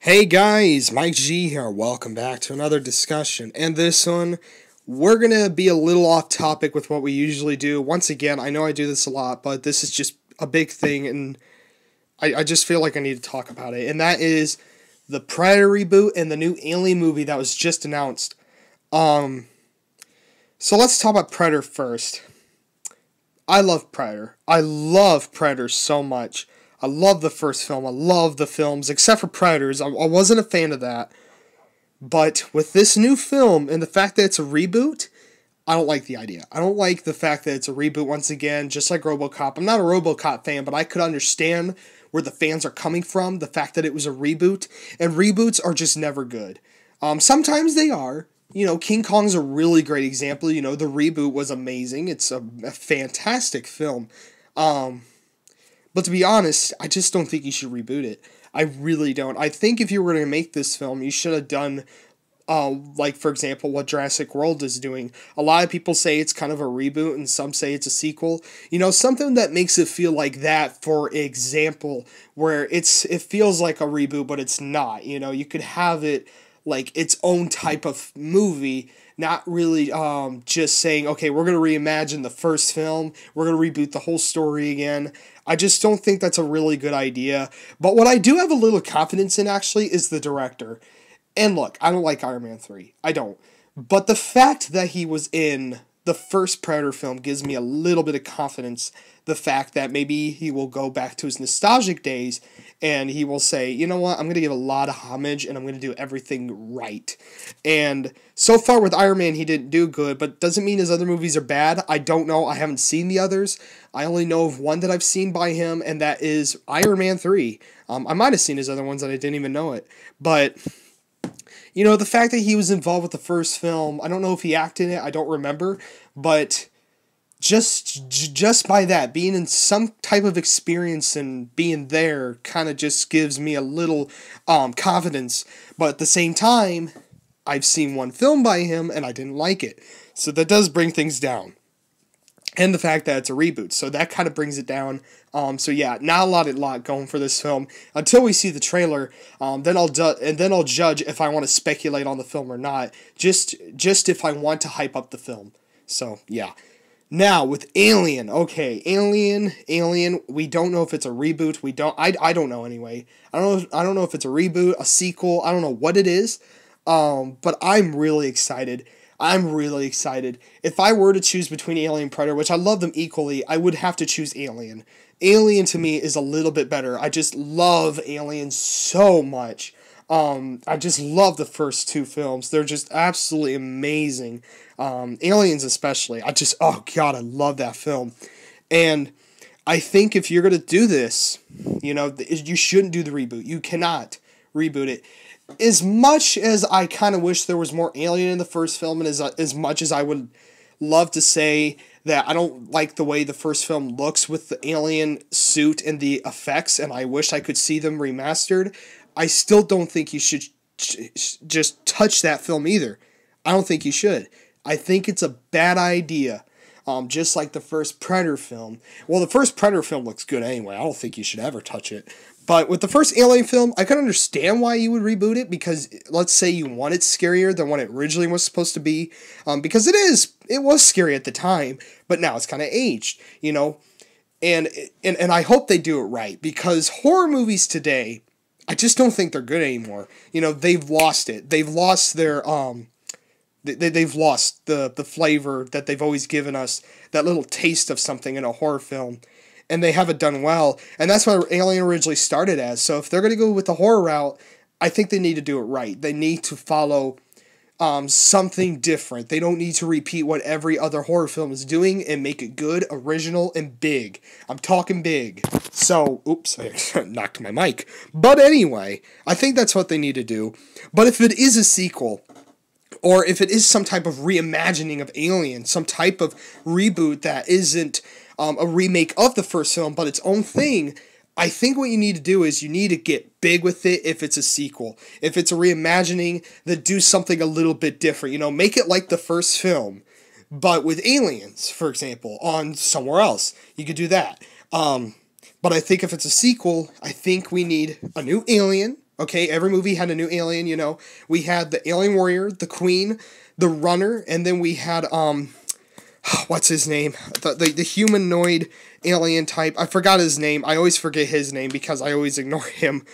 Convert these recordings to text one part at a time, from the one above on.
Hey guys, Mike G here. Welcome back to another discussion. And this one, we're going to be a little off topic with what we usually do. Once again, I know I do this a lot, but this is just a big thing, and I just feel like I need to talk about it. And that is the Predator reboot and the new Alien movie that was just announced. So let's talk about Predator first. I love Predator. I love Predator so much. I love the first film. I love the films, except for Predators. I wasn't a fan of that. But with this new film and the fact that it's a reboot, I don't like the idea. I don't like the fact that it's a reboot once again, just like RoboCop. I'm not a RoboCop fan, but I could understand where the fans are coming from, the fact that it was a reboot. And reboots are just never good. Sometimes they are. You know, King Kong's a really great example. You know, the reboot was amazing. It's a fantastic film. But to be honest, I just don't think you should reboot it. I really don't. I think if you were going to make this film, you should have done, like, for example, what Jurassic World is doing. A lot of people say it's kind of a reboot, and some say it's a sequel. You know, something that makes it feel like that, for example, where it feels like a reboot, but it's not. You know, you could have it like its own type of movie, not really just saying, okay, we're going to reimagine the first film, we're going to reboot the whole story again. I just don't think that's a really good idea. But what I do have a little confidence in, actually, is the director. And look, I don't like Iron Man 3. I don't. But the fact that he was in the first Predator film gives me a little bit of confidence. The fact that maybe he will go back to his nostalgic days and he will say, you know what, I'm going to give a lot of homage and I'm going to do everything right. And so far with Iron Man, he didn't do good, but doesn't mean his other movies are bad. I don't know. I haven't seen the others. I only know of one that I've seen by him, and that is Iron Man 3. I might have seen his other ones and I didn't even know it. But you know, the fact that he was involved with the first film, I don't know if he acted in it, I don't remember, but just by that, being in some type of experience and being there kind of just gives me a little confidence. But at the same time, I've seen one film by him and I didn't like it. So that does bring things down. And the fact that it's a reboot, so that kind of brings it down. So yeah, not a lot going for this film until we see the trailer. Then I'll judge if I want to speculate on the film or not. Just if I want to hype up the film. So yeah. Now with Alien, okay, Alien. We don't know if it's a reboot. I don't know anyway. I don't know if it's a reboot, a sequel. I don't know what it is. But I'm really excited. If I were to choose between Alien and Predator, which I love them equally, I would have to choose Alien. Alien to me is a little bit better. I just love Alien so much. I just love the first two films. They're just absolutely amazing. Aliens especially. Oh God, I love that film. And I think if you're going to do this, you know, you shouldn't do the reboot. You cannot reboot it. As much as I kind of wish there was more Alien in the first film, and as much as I would love to say that I don't like the way the first film looks with the alien suit and the effects, and I wish I could see them remastered, I still don't think you should just touch that film either. I don't think you should. I think it's a bad idea. Just like the first Predator film. Well, the first Predator film looks good anyway. I don't think you should ever touch it. But with the first Alien film, I can understand why you would reboot it, because let's say you want it scarier than what it originally was supposed to be. Because it was scary at the time, but now it's kind of aged, you know. And I hope they do it right, because horror movies today, I just don't think they're good anymore. You know, they've lost it. They've lost their They've lost the flavor that they've always given us, that little taste of something in a horror film, and they haven't done well, and that's what Alien originally started as. So if they're going to go with the horror route, I think they need to do it right. They need to follow something different. They don't need to repeat what every other horror film is doing and make it good, original, and big. I'm talking big. So, oops, I knocked my mic. But anyway, I think that's what they need to do. But if it is a sequel, or if it is some type of reimagining of Alien, some type of reboot that isn't a remake of the first film, but its own thing, I think what you need to do is you need to get big with it if it's a sequel. If it's a reimagining, then do something a little bit different. You know, make it like the first film, but with aliens, for example, on somewhere else. You could do that. But I think if it's a sequel, I think we need a new Alien, Okay, every movie had a new alien, you know. We had the alien warrior, the queen, the runner, and then we had what's his name? The humanoid alien type. I forgot his name. I always forget his name because I always ignore him.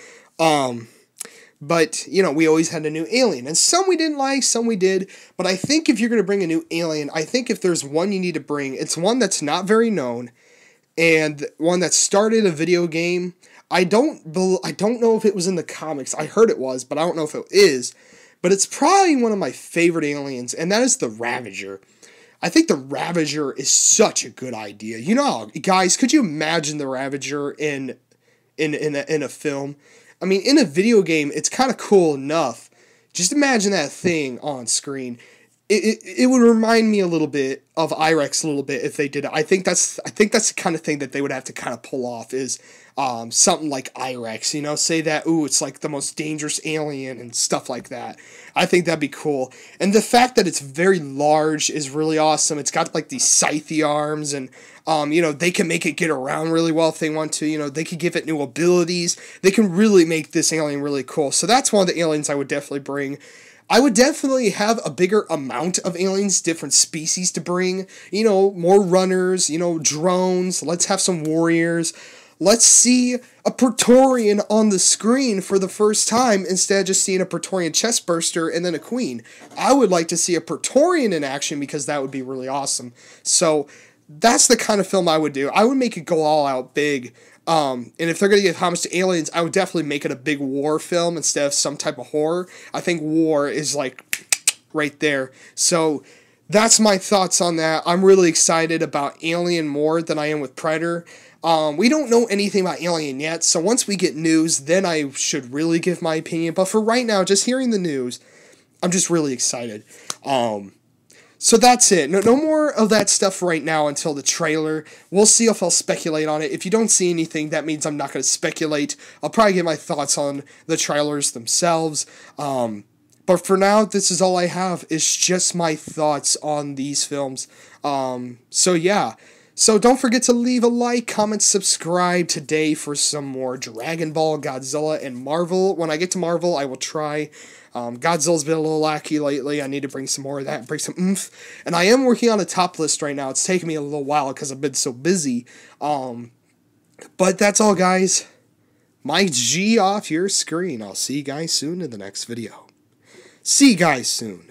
But, you know, we always had a new alien. And some we didn't like, some we did. But I think if you're going to bring a new alien, I think if there's one you need to bring, it's one that's not very known and one that started a video game. I don't know if it was in the comics. I heard it was, but I don't know if it is. But it's probably one of my favorite aliens, and that is the Ravager. I think the Ravager is such a good idea. You know, guys, could you imagine the Ravager in a film? I mean, in a video game, it's kind of cool enough. Just imagine that thing on screen. It would remind me a little bit of IREX a little bit if they did it. I think that's the kind of thing that they would have to kind of pull off is something like IREX, you know, say that, ooh, it's like the most dangerous alien and stuff like that. I think that'd be cool. And the fact that it's very large is really awesome. It's got like these scythe arms and, you know, they can make it get around really well if they want to. You know, they could give it new abilities. They can really make this alien really cool. So that's one of the aliens I would definitely bring. I would definitely have a bigger amount of aliens, different species to bring. You know, more runners, you know, drones. Let's have some warriors. Let's see a Praetorian on the screen for the first time instead of just seeing a Praetorian chestburster and then a queen. I would like to see a Praetorian in action because that would be really awesome. So that's the kind of film I would do. I would make it go all out big. And if they're going to give homage to aliens, I would definitely make it a big war film instead of some type of horror. I think war is like right there. So that's my thoughts on that. I'm really excited about Alien more than I am with Predator. We don't know anything about Alien yet, so once we get news, then I should really give my opinion. But for right now, just hearing the news, I'm just really excited. So that's it. No more of that stuff right now until the trailer. We'll see if I'll speculate on it. If you don't see anything, that means I'm not going to speculate. I'll probably get my thoughts on the trailers themselves. But for now, this is all I have. It's just my thoughts on these films. So yeah. So don't forget to leave a like, comment, subscribe today for some more Dragon Ball, Godzilla, and Marvel. When I get to Marvel, I will try. Godzilla's been a little lackey lately. I need to bring some more of that, bring some oomph. And I am working on a top list right now. It's taken me a little while because I've been so busy. But that's all, guys. My G off your screen. I'll see you guys soon in the next video. See you guys soon.